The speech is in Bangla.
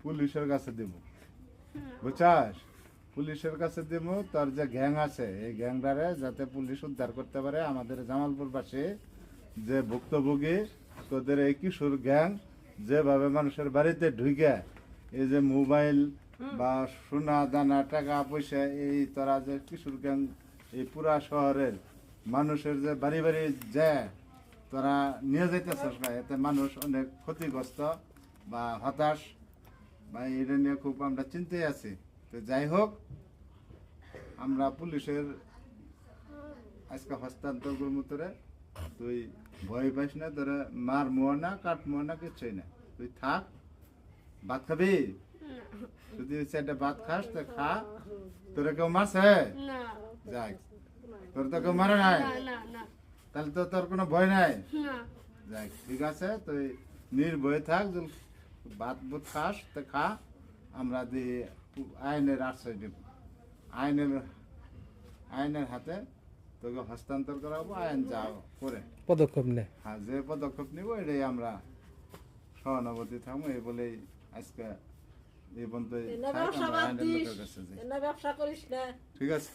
পুলিশের কাছে দিব, বুঝছাস? পুলিশের কাছে দিব। তোর যে গ্যাং আছে এই গ্যাংটারে যাতে পুলিশ উদ্ধার করতে পারে। আমাদের জামালপুর পাশে যে ভুক্তভোগী তোদের এই কিশোর গ্যাং যেভাবে মানুষের বাড়িতে ঢুকে এই যে মোবাইল বা সোনা দানা টাকা পয়সা এই তোরা যে কিশোর গ্যাং এই পুরা শহরের মানুষের যে বাড়ি বাড়ি যায় তোরা নিয়ে যাইতেছিস না, এতে মানুষ অনেক ক্ষতিগ্রস্ত বা হতাশ বা এটা নিয়ে খুব আমরা চিন্তায় আছি। তো যাই হোক, আমরা পুলিশের আজকে হস্তান্তর করবো তোরে। তুই ভয় পাইস না, তোরা মারমো না কাটমো না কিচ্ছুই না। তুই থাক, ভাত খাবি? যদি সেটা ভাত খাস তো খা। তোরা কেউ মারছে? যাক, তোর তো কেউ মারে নাই, তাহলে তো তোর কোনো ভয় নাই। যাক, ঠিক আছে, তুই নির্ভয়ে থাক। যদি ভাত বুত খাস তো খা। আমরা দিয়ে আইনের আশ্রয় দেব। আইনের হাতে তোকে হস্তান্তর করাবো। আইন যা করে পদক্ষেপ নেয়। হ্যাঁ, যে পদক্ষেপ নিব এটাই আমরা সহানুভূতি থাকবো। এই বলেই আজকে এই পর্যন্ত আইনের লোকের কাছে যাই। ব্যবসা করিস না। ঠিক আছে।